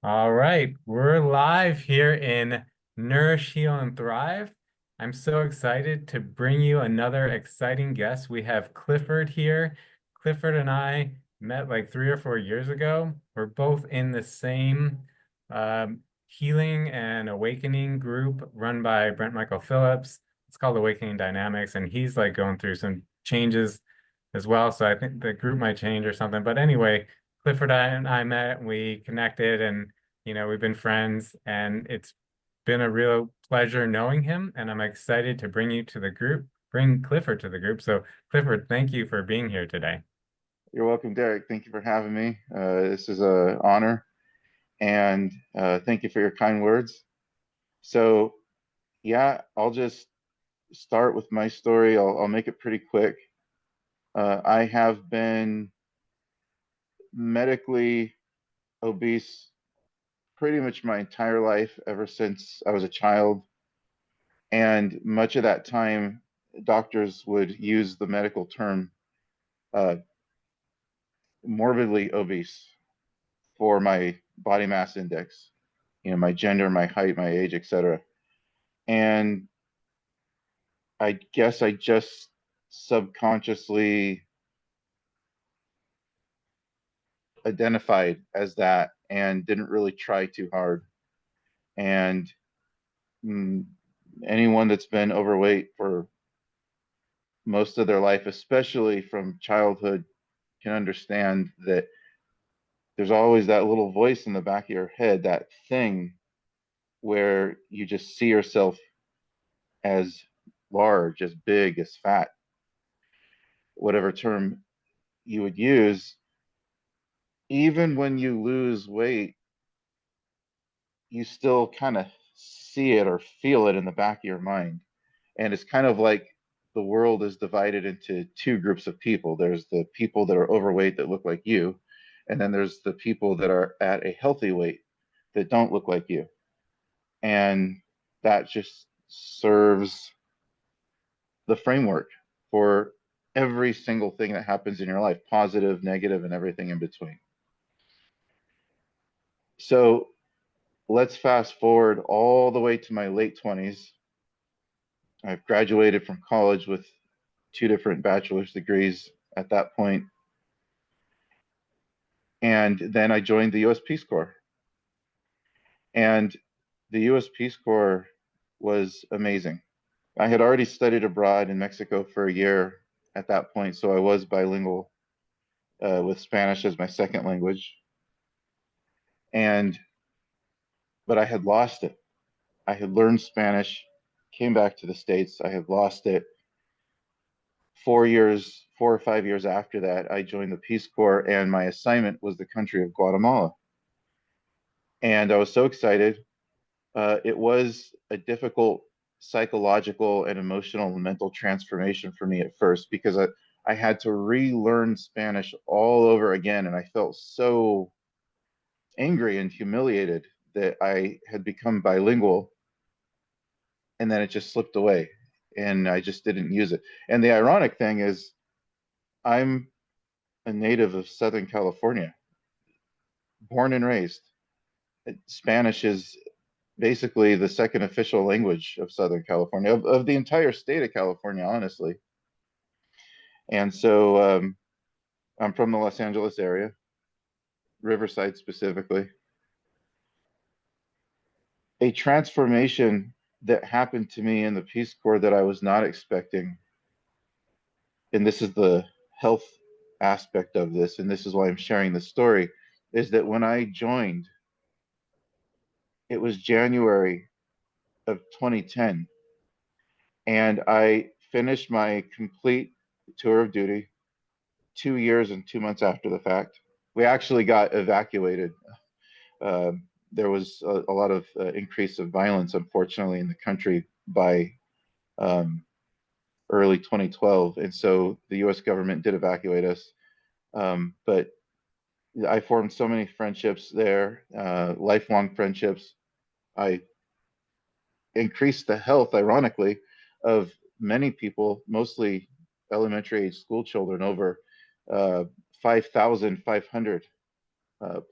All right, we're live here in Nourish, Heal, and Thrive. I'm so excited to bring you another exciting guest. We have Clifford here. Clifford and I met like 3 or 4 years ago. We're both in the same healing and awakening group run by Brent Michael Phillips. It's called Awakening Dynamics, and he's like going through some changes as well. So I think the group might change or something. But anyway, Clifford and I met, we connected, and we've been friends, and it's been a real pleasure knowing him. And I'm excited to bring you to the group, bring Clifford to the group. So, Clifford, thank you for being here today. You're welcome, Derek. Thank you for having me. This is an honor, and thank you for your kind words. So, yeah, I'll just start with my story. I'll make it pretty quick. I have been medically obese pretty much my entire life, ever since I was a child. And much of that time, doctors would use the medical term uh, morbidly obese for my body mass index, my gender, my height, my age, etc. And I guess I just subconsciously identified as that and didn't really try too hard. And mm, anyone that's been overweight for most of their life, especially from childhood, can understand that there's always that little voice in the back of your head, that thing where you just see yourself as large, as big, as fat, whatever term you would use. Even when you lose weight, you still kind of see it or feel it in the back of your mind. And it's kind of like the world is divided into two groups of people. There's the people that are overweight that look like you, and then there's the people that are at a healthy weight that don't look like you. And that just serves the framework for every single thing that happens in your life, positive, negative, and everything in between. So let's fast forward all the way to my late 20s. I've graduated from college with two different bachelor's degrees at that point. And then I joined the US Peace Corps. And the US Peace Corps was amazing. I had already studied abroad in Mexico for a year at that point, so I was bilingual with Spanish as my second language. And but I had lost it. I had learned Spanish, came back to the States. I had lost it. 4 years, 4 or 5 years after that, I joined the Peace Corps, and my assignment was the country of Guatemala. And I was so excited. It was a difficult psychological and emotional and mental transformation for me at first, because I had to relearn Spanish all over again. And I felt so angry and humiliated that I had become bilingual, and then it just slipped away and I just didn't use it. And the ironic thing is, I'm a native of Southern California, born and raised. Spanish is basically the second official language of Southern California, of the entire state of California, honestly. And so I'm from the Los Angeles area, Riverside specifically. A transformation that happened to me in the Peace Corps that I was not expecting, and this is the health aspect of this, and this is why I'm sharing this story, is that when I joined, it was January of 2010, and I finished my complete tour of duty 2 years and 2 months after the fact. We actually got evacuated. Uh, there was a lot of increase of violence, unfortunately, in the country by um, early 2012, and so the U.S. government did evacuate us. But I formed so many friendships there, lifelong friendships. I increased the health, ironically, of many people, mostly elementary age school children, over 5,500.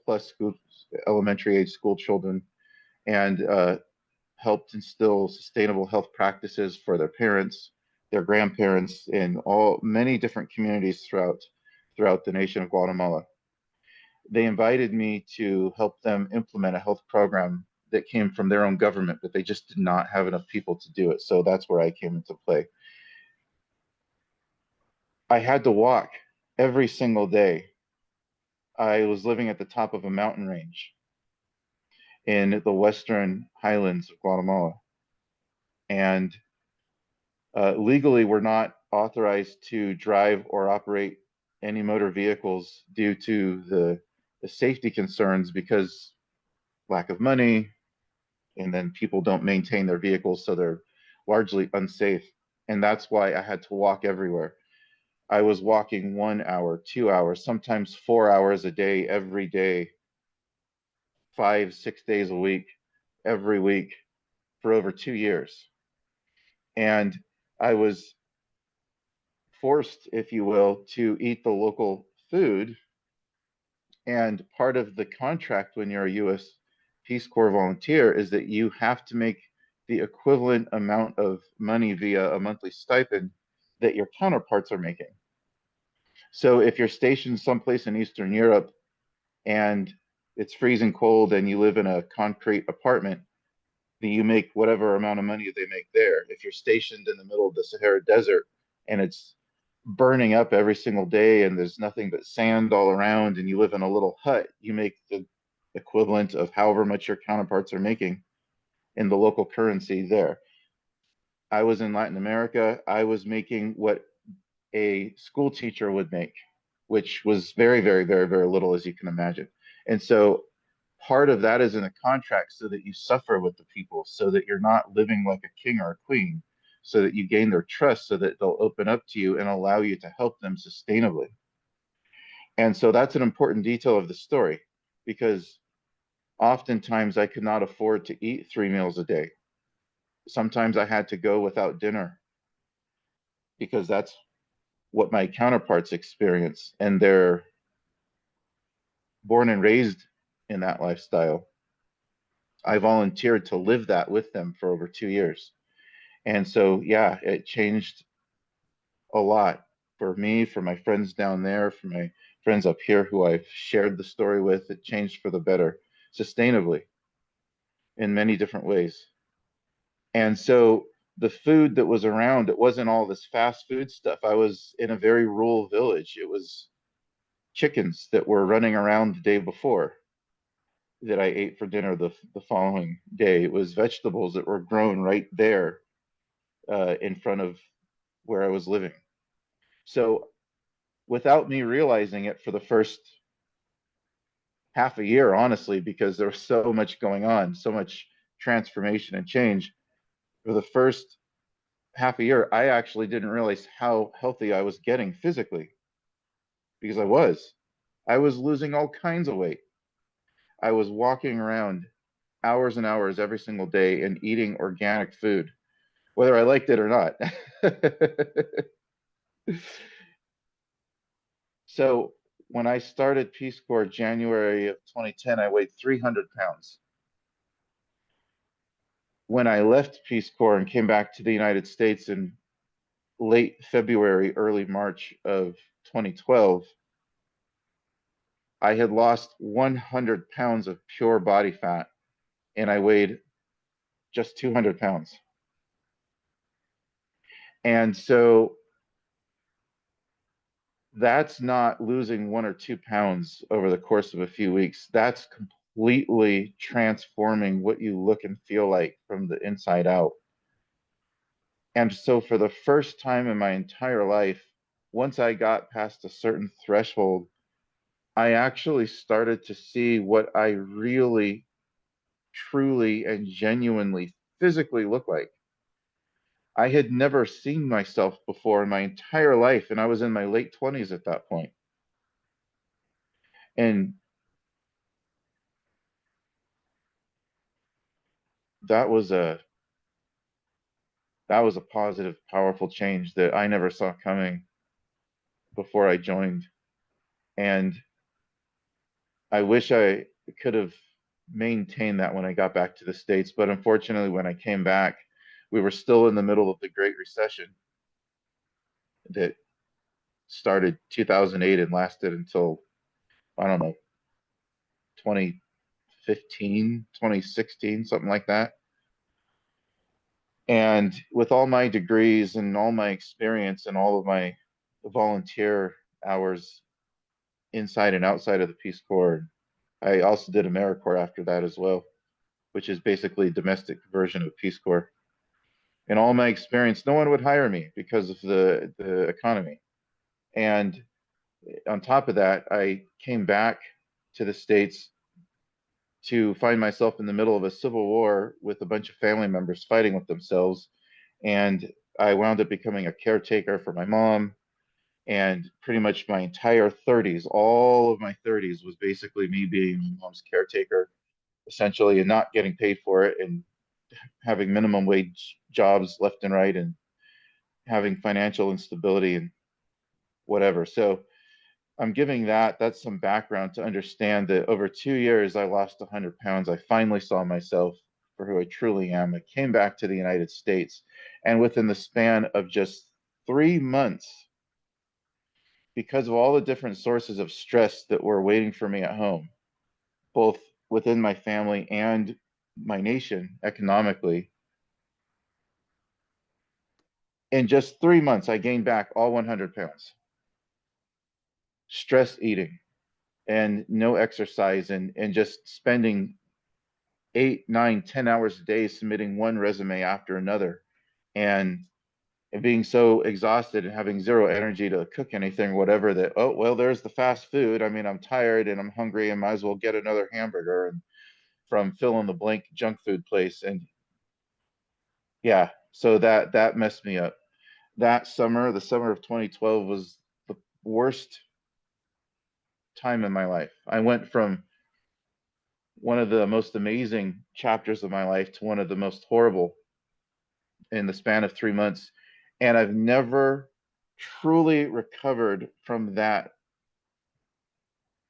plus school, elementary age school children, and helped instill sustainable health practices for their parents, their grandparents, in all many different communities throughout the nation of Guatemala. They invited me to help them implement a health program that came from their own government, but they just did not have enough people to do it. So that's where I came into play. I had to walk every single day. I was living at the top of a mountain range in the western highlands of Guatemala. And legally, we're not authorized to drive or operate any motor vehicles due to the safety concerns because lack of money, and then people don't maintain their vehicles, so they're largely unsafe. And that's why I had to walk everywhere. I was walking 1 hour, 2 hours, sometimes 4 hours a day, every day, 5, 6 days a week, every week for over 2 years. And I was forced, if you will, to eat the local food. And part of the contract when you're a U.S. Peace Corps volunteer is that you have to make the equivalent amount of money via a monthly stipend that your counterparts are making. So if you're stationed someplace in Eastern Europe and it's freezing cold and you live in a concrete apartment, then you make whatever amount of money they make there. If you're stationed in the middle of the Sahara Desert and it's burning up every single day and there's nothing but sand all around and you live in a little hut, you make the equivalent of however much your counterparts are making in the local currency there. I was in Latin America. I was making what a school teacher would make, which was very, very, very, very little, as you can imagine. And so part of that is in a contract so that you suffer with the people, so that you're not living like a king or a queen, so that you gain their trust, so that they'll open up to you and allow you to help them sustainably. And so that's an important detail of the story because oftentimes I could not afford to eat 3 meals a day. Sometimes I had to go without dinner because that's what my counterparts experience, and they're born and raised in that lifestyle. I volunteered to live that with them for over 2 years. And so, yeah, it changed a lot for me, for my friends down there, for my friends up here who I've shared the story with. It changed for the better, sustainably in many different ways. And so the food that was around, it wasn't all this fast food stuff. I was in a very rural village. It was chickens that were running around the day before that I ate for dinner the following day. It was vegetables that were grown right there in front of where I was living. So without me realizing it for the first half a year, honestly, because there was so much going on, so much transformation and change, for the first half a year, I actually didn't realize how healthy I was getting physically because I was. I was losing all kinds of weight. I was walking around hours and hours every single day and eating organic food, whether I liked it or not. So when I started Peace Corps January of 2010, I weighed 300 pounds. When I left Peace Corps and came back to the United States in late February, early March of 2012, I had lost 100 pounds of pure body fat and I weighed just 200 pounds. And so that's not losing 1 or 2 pounds over the course of a few weeks. That's completely transforming what you look and feel like from the inside out. And so, for the first time in my entire life, once I got past a certain threshold, I actually started to see what I really, truly, and genuinely physically look like. I had never seen myself before in my entire life, and I was in my late 20s at that point. And that was a that was a positive, powerful change that I never saw coming before I joined. And I wish I could have maintained that when I got back to the States, but unfortunately, when I came back, we were still in the middle of the Great Recession that started 2008 and lasted until, I don't know, 2015, 2016, something like that. And with all my degrees and all my experience and all of my volunteer hours inside and outside of the Peace Corps, I also did AmeriCorps after that as well, which is basically a domestic version of Peace Corps. In all my experience, no one would hire me because of the economy. And on top of that, I came back to the States to find myself in the middle of a civil war with a bunch of family members fighting with themselves. And I wound up becoming a caretaker for my mom. And pretty much my entire 30s, all of my 30s was basically me being my mom's caretaker, essentially, and not getting paid for it, and having minimum wage jobs left and right, and having financial instability and whatever. So I'm giving that's some background to understand that over 2 years, I lost 100 pounds. I finally saw myself for who I truly am. I came back to the United States. And within the span of just 3 months, because of all the different sources of stress that were waiting for me at home, both within my family and my nation economically, in just 3 months, I gained back all 100 pounds. Stress eating and no exercise, and just spending 8, 9, 10 hours a day submitting one resume after another, and being so exhausted and having zero energy to cook anything, whatever, that, oh, well, there's the fast food. I mean, I'm tired and I'm hungry and might as well get another hamburger and from fill in the blank junk food place. And yeah, so that messed me up. That summer, the summer of 2012, was the worst time in my life. I went from one of the most amazing chapters of my life to one of the most horrible in the span of 3 months. And I've never truly recovered from that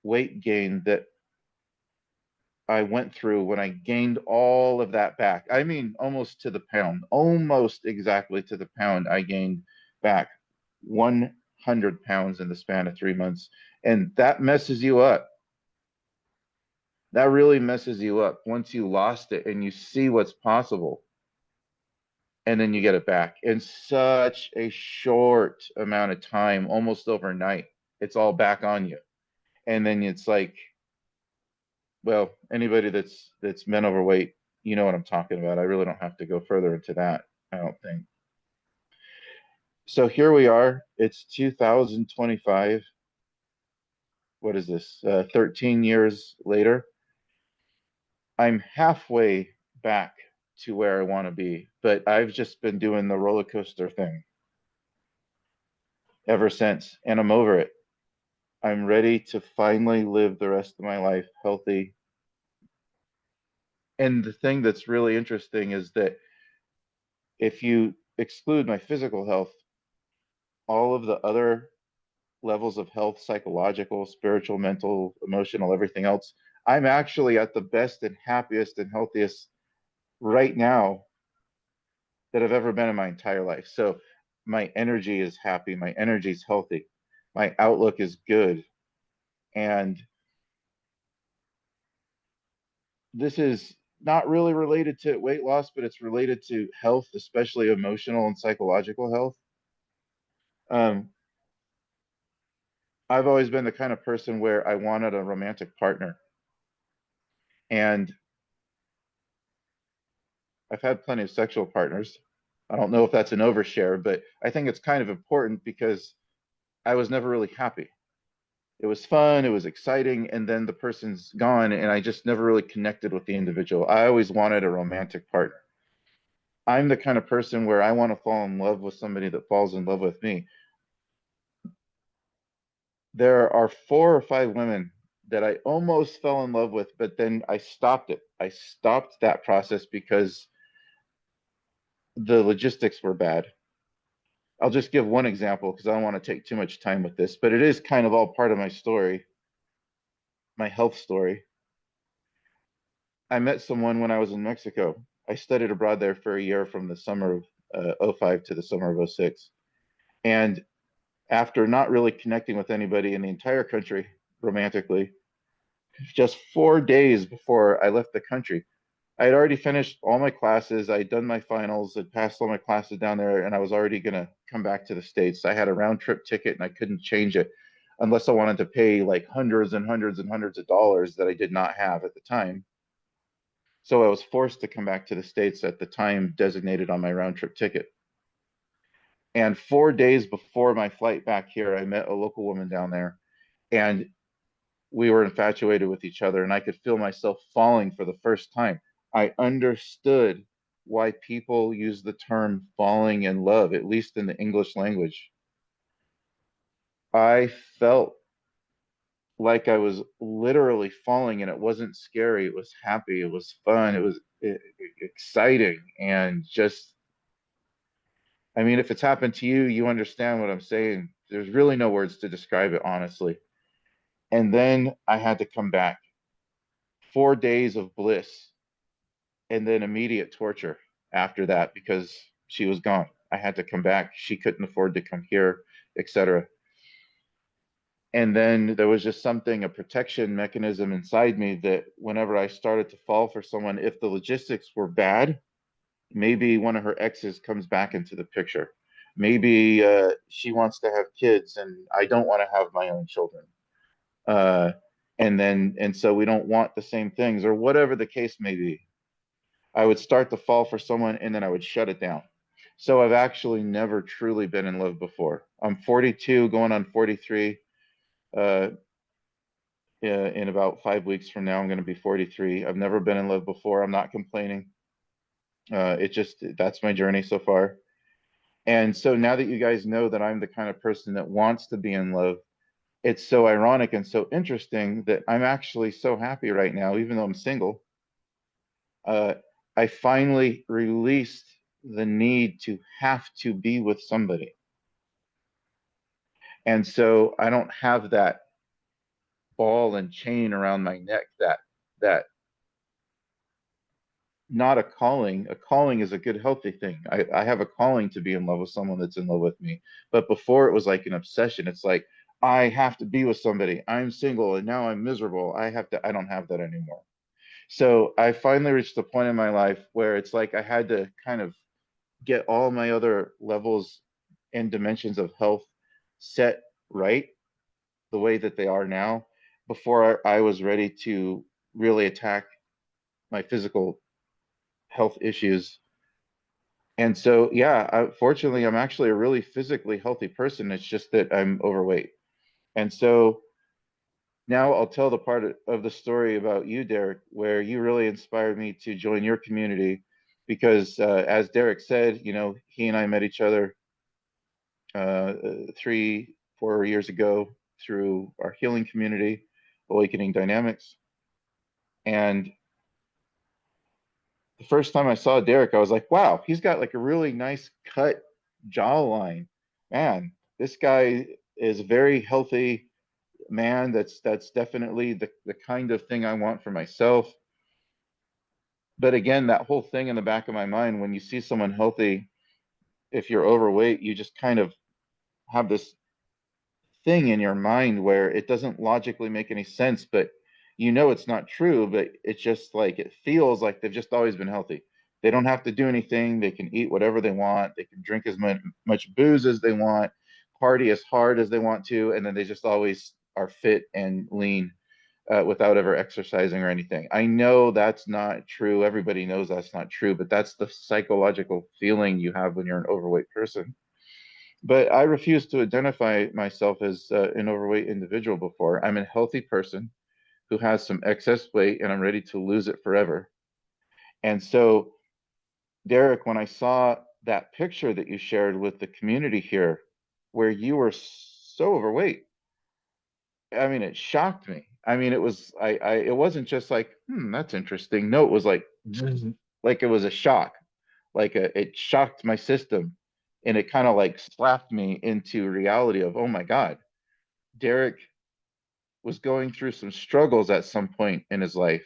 weight gain that I went through when I gained all of that back. I mean, almost to the pound, almost exactly to the pound, I gained back 100 pounds in the span of 3 months. And that messes you up. That really messes you up once you lost it and you see what's possible. And then you get it back in such a short amount of time, almost overnight. It's all back on you. And then it's like, well, anybody that's been overweight, you know what I'm talking about. I really don't have to go further into that, I don't think. So here we are. It's 2025. What is this? 13 years later. I'm halfway back to where I want to be, but I've just been doing the roller coaster thing ever since, and I'm over it. I'm ready to finally live the rest of my life healthy. And the thing that's really interesting is that if you exclude my physical health, all of the other levels of health, psychological, spiritual, mental, emotional, everything else, I'm actually at the best and happiest and healthiest right now that I've ever been in my entire life. So my energy is happy, my energy is healthy, my outlook is good. And this is not really related to weight loss, but it's related to health, especially emotional and psychological health. Um, I've always been the kind of person where I wanted a romantic partner. And I've had plenty of sexual partners. I don't know if that's an overshare, but I think it's kind of important because I was never really happy. It was fun, it was exciting, and then the person's gone, and I just never really connected with the individual. I always wanted a romantic partner. I'm the kind of person where I want to fall in love with somebody that falls in love with me. There are 4 or 5 women that I almost fell in love with, but then I stopped it. I stopped that process because the logistics were bad. I'll just give one example because I don't want to take too much time with this, but it is kind of all part of my story. my health story. I met someone when I was in Mexico. I studied abroad there for a year from the summer of '05 to the summer of '06. And after not really connecting with anybody in the entire country romantically, just 4 days before I left the country, I had already finished all my classes. I had done my finals, had passed all my classes down there, and I was already going to come back to the States. I had a round trip ticket and I couldn't change it unless I wanted to pay like hundreds and hundreds and hundreds of dollars that I did not have at the time. So I was forced to come back to the States at the time designated on my round trip ticket. And 4 days before my flight back here, I met a local woman down there, and we were infatuated with each other, and I could feel myself falling for the first time. I understood why people use the term falling in love, at least in the English language. I felt like I was literally falling, and it wasn't scary. It was happy. It was fun. It was exciting. And just, I mean, if it's happened to you, you understand what I'm saying. There's really no words to describe it, honestly. And then I had to come back. 4 days of bliss and then immediate torture after that because she was gone. I had to come back. She couldn't afford to come here, etc. And then there was just something, a protection mechanism inside me that whenever I started to fall for someone, if the logistics were bad, maybe one of her exes comes back into the picture. Maybe she wants to have kids and I don't want to have my own children. Uh, and so we don't want the same things or whatever the case may be. I would start to fall for someone and then I would shut it down. So I've actually never truly been in love before. I'm 42, going on 43. Uh, in about 5 weeks from now, I'm going to be 43. I've never been in love before. I'm not complaining. It just, that's my journey so far. And so now that you guys know that I'm the kind of person that wants to be in love, it's so ironic and so interesting that I'm actually so happy right now, even though I'm single. uh, I finally released the need to have to be with somebody. And so I don't have that ball and chain around my neck, that not a calling. A calling is a good, healthy thing. I have a calling to be in love with someone that's in love with me. But before it was like an obsession. It's like, I have to be with somebody. I'm single and now I'm miserable. I don't have that anymore. So I finally reached a point in my life where it's like I had to kind of get all my other levels and dimensions of health set right the way that they are now before I was ready to really attack my physical health issues. And so, yeah, fortunately, I'm actually a really physically healthy person. It's just that I'm overweight. And so now I'll tell the part of the story about you, Derek, where you really inspired me to join your community because, as Derek said, he and I met each other 3, 4 years ago through our healing community, Awakening Dynamics. And the first time I saw Derek, I was like, wow, he's got like a really nice cut jawline. Man, this guy is a very healthy man. That's definitely the kind of thing I want for myself. But again, that whole thing in the back of my mind, when you see someone healthy, if you're overweight, you just kind of have this thing in your mind where it doesn't logically make any sense, but it's not true, but it's just like it feels like they've just always been healthy. They don't have to do anything. They can eat whatever they want. They can drink as much booze as they want, party as hard as they want to, and then they just always are fit and lean without ever exercising or anything. I know that's not true. Everybody knows that's not true, but that's the psychological feeling you have when you're an overweight person. But I refuse to identify myself as an overweight individual before. I'm a healthy person who has some excess weight and I'm ready to lose it forever. And so, Derek, when I saw that picture that you shared with the community here, where you were so overweight, I mean, it shocked me. I mean, it wasn't just like, that's interesting. No, it was like, like it was a shock, it shocked my system and it kind of like slapped me into reality of, oh my God, Derek was going through some struggles at some point in his life.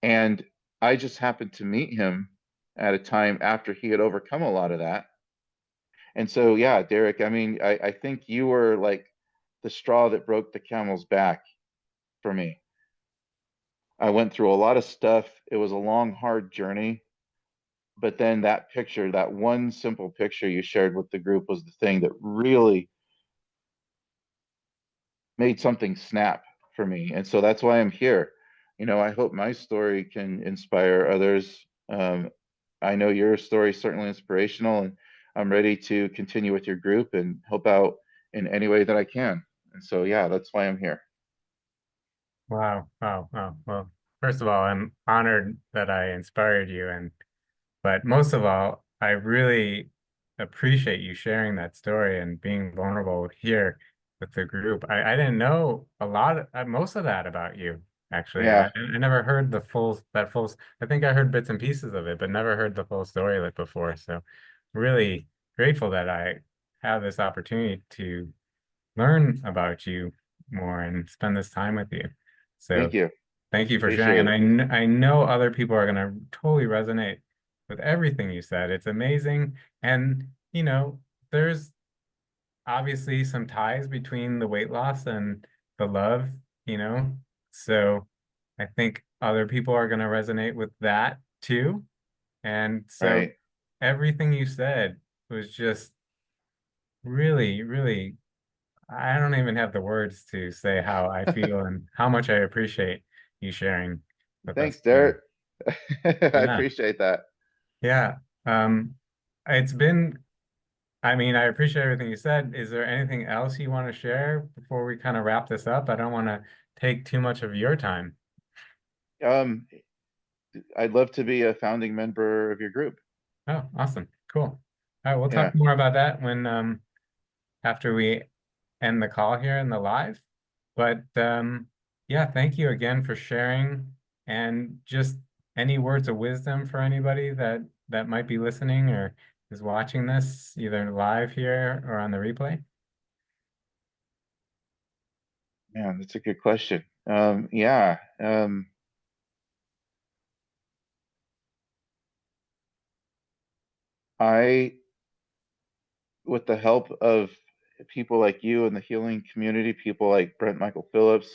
And I just happened to meet him at a time after he had overcome a lot of that. And so, yeah, Derek, I mean, I think you were like the straw that broke the camel's back for me. I went through a lot of stuff. It was a long, hard journey. But then that picture, that one simple picture you shared with the group was the thing that really made something snap for me. And so that's why I'm here. I hope my story can inspire others. I know your story is certainly inspirational, and I'm ready to continue with your group and help out in any way that I can. And so, yeah, that's why I'm here. Wow, wow, wow. Well, first of all, I'm honored that I inspired you, and but most of all, I really appreciate you sharing that story and being vulnerable here with the group. I didn't know a lot, most of that about you, actually. Yeah, I never heard that full, I think I heard bits and pieces of it, but never heard the full story like before. So really grateful that I have this opportunity to learn about you more and spend this time with you. thank So you. thank you for sharing. Appreciate And it. I know other people are going to totally resonate with everything you said. It's amazing. And, there's obviously some ties between the weight loss and the love, you know. So I think other people are going to resonate with that too. And so Right. everything you said was just really, really, I don't even have the words to say how I feel and how much I appreciate you sharing with us Thanks, today. Derek. I Yeah. appreciate that. Yeah. Um, it's been, I mean, I appreciate everything you said. Is there anything else you want to share before we kind of wrap this up? I don't want to take too much of your time. Um, I'd love to be a founding member of your group. Oh, awesome. Cool. All right, we'll talk Yeah. more about that when after we end the call here in the live. But yeah, thank you again for sharing and just any words of wisdom for anybody that might be listening or is watching this either live here or on the replay. Man, that's a good question. Yeah. I, with the help of people like you in the healing community, people like Brent Michael Phillips,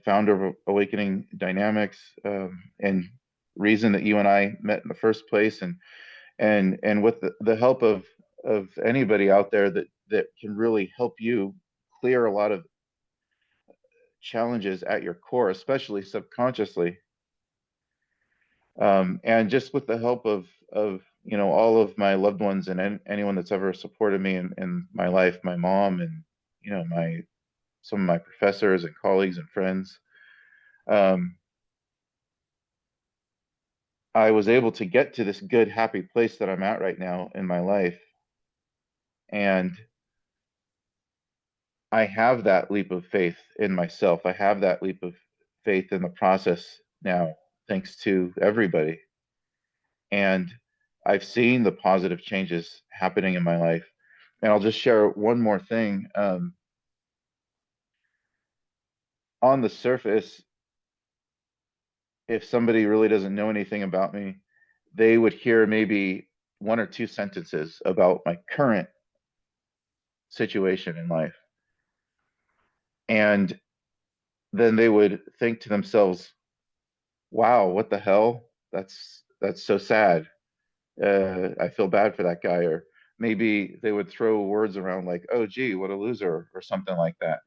founder of Awakening Dynamics, and reason that you and I met in the first place, and with the help of anybody out there that can really help you clear a lot of challenges at your core, especially subconsciously, and just with the help of all of my loved ones and anyone that's ever supported me in my life, my mom and my some of my professors and colleagues and friends. Um, I was able to get to this good, happy place that I'm at right now in my life. And I have that leap of faith in myself. I have that leap of faith in the process now, thanks to everybody. And I've seen the positive changes happening in my life. And I'll just share one more thing. On the surface, if somebody really doesn't know anything about me, they would hear maybe one or two sentences about my current situation in life. And then they would think to themselves, wow, what the hell? That's so sad. I feel bad for that guy. Or maybe they would throw words around like, oh, gee, what a loser, or something like that.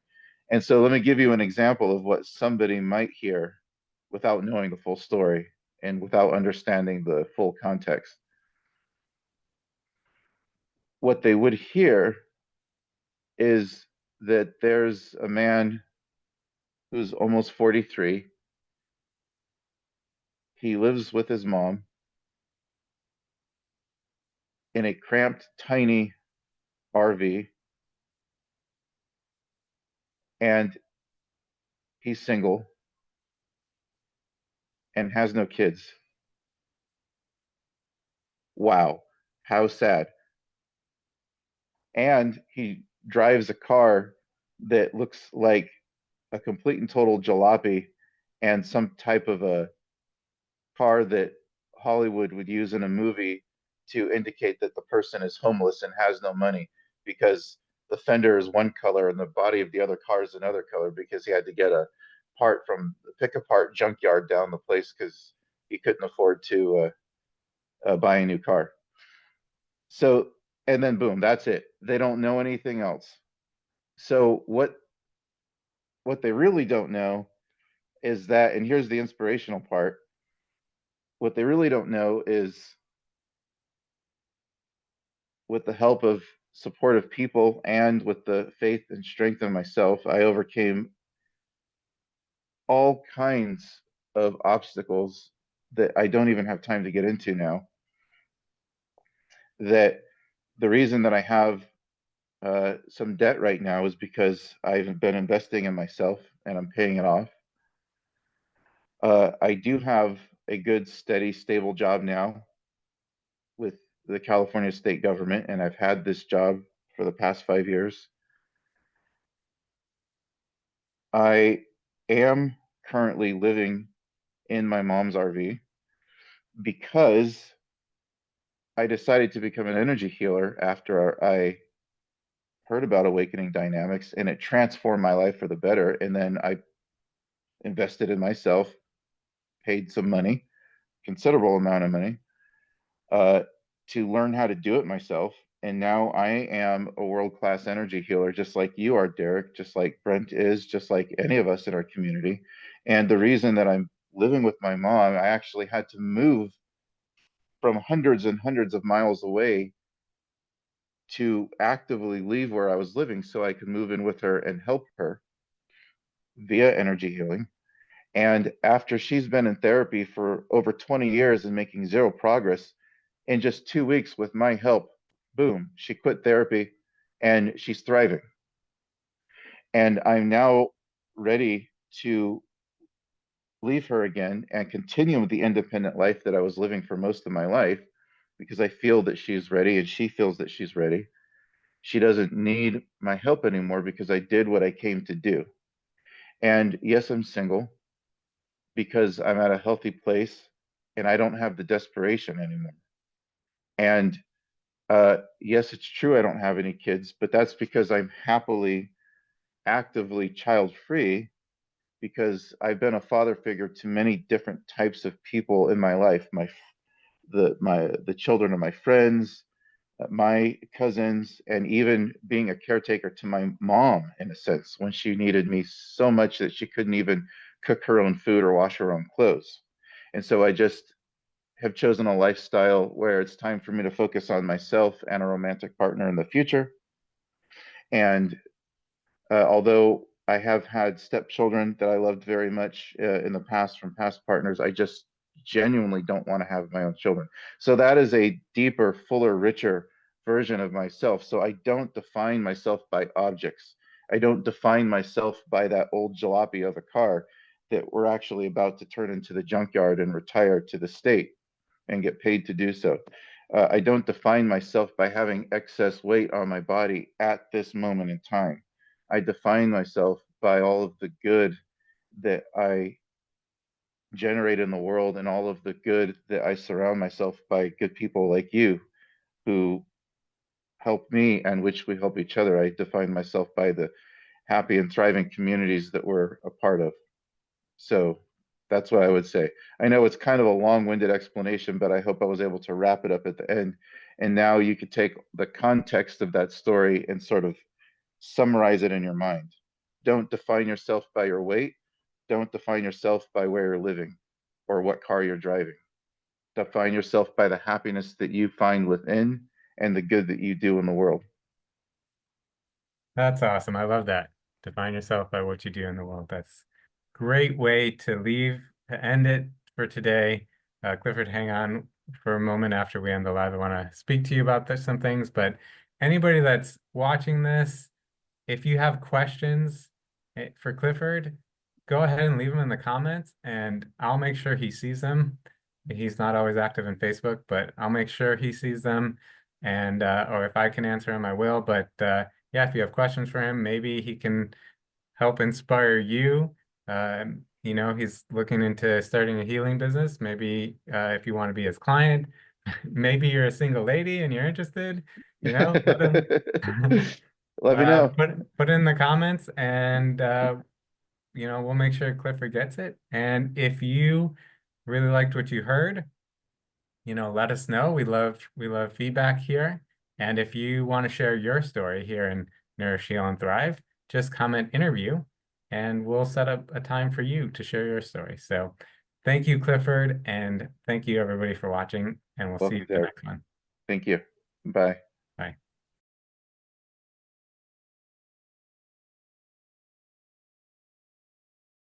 And so let me give you an example of what somebody might hear without knowing the full story and without understanding the full context. What they would hear is that there's a man who's almost 43. He lives with his mom in a cramped, tiny RV, and he's single and has no kids. Wow, how sad. And he drives a car that looks like a complete and total jalopy and some type of a car that Hollywood would use in a movie to indicate that the person is homeless and has no money because the fender is one color and the body of the other car is another color because he had to get a part from the pick apart junkyard down the place because he couldn't afford to buy a new car. So, and then boom, that's it. They don't know anything else. So what they really don't know is that, and here's the inspirational part. What they really don't know is with the help of supportive people and with the faith and strength in myself, I overcame all kinds of obstacles that I don't even have time to get into now. That the reason that I have some debt right now is because I've been investing in myself and I'm paying it off. I do have a good, steady, stable job now with the California state government, and I've had this job for the past 5 years. I am currently living in my mom's RV because I decided to become an energy healer after I heard about awakening dynamics and it transformed my life for the better. And then I invested in myself, paid some money, considerable amount of money, uh, to learn how to do it myself. And now I am a world-class energy healer, just like you are, Derek, just like Brent is, just like any of us in our community. And the reason that I'm living with my mom, I actually had to move from hundreds and hundreds of miles away to actively leave where I was living so I could move in with her and help her via energy healing. And after she's been in therapy for over 20 years and making zero progress, in just 2 weeks with my help, boom, she quit therapy and she's thriving. And I'm now ready to leave her again and continue the independent life that I was living for most of my life because I feel that she's ready and she feels that she's ready. She doesn't need my help anymore because I did what I came to do. And yes, I'm single because I'm at a healthy place and I don't have the desperation anymore. And yes, it's true I don't have any kids, but that's because I'm happily, actively child free because I've been a father figure to many different types of people in my life. The children of my friends, my cousins, and even being a caretaker to my mom in a sense when she needed me so much that she couldn't even cook her own food or wash her own clothes. And so I just have chosen a lifestyle where it's time for me to focus on myself and a romantic partner in the future. And although I have had stepchildren that I loved very much in the past from past partners, I just genuinely don't want to have my own children. So that is a deeper, fuller, richer version of myself. So I don't define myself by objects. I don't define myself by that old jalopy of a car that we're actually about to turn into the junkyard and retire to the state and get paid to do so. I don't define myself by having excess weight on my body at this moment in time. I define myself by all of the good that I generate in the world and all of the good that I surround myself by good people like you who help me and which we help each other. I define myself by the happy and thriving communities that we're a part of. So that's what I would say. I know it's kind of a long-winded explanation, but I hope I was able to wrap it up at the end. And now you could take the context of that story and sort of summarize it in your mind. Don't define yourself by your weight. Don't define yourself by where you're living or what car you're driving. Define yourself by the happiness that you find within and the good that you do in the world. That's awesome. I love that. Define yourself by what you do in the world. That's great way to leave, to end it for today. Clifford, hang on for a moment after we end the live. I want to speak to you about some things, but anybody that's watching this, if you have questions for Clifford, go ahead and leave them in the comments and I'll make sure he sees them. He's not always active in Facebook, but I'll make sure he sees them. And or if I can answer them, I will. But yeah, if you have questions for him, maybe he can help inspire you. He's looking into starting a healing business. Maybe if you want to be his client, maybe you're a single lady and you're interested, let him Let me know. put in the comments and we'll make sure Clifford gets it. And if you really liked what you heard, let us know. We love feedback here. And if you want to share your story here in Nourish, Heal, and Thrive, just comment interview and we'll set up a time for you to share your story. So thank you, Clifford, and thank you everybody for watching, and we'll see you Welcome, at the Derek. next one. Thank you. Bye.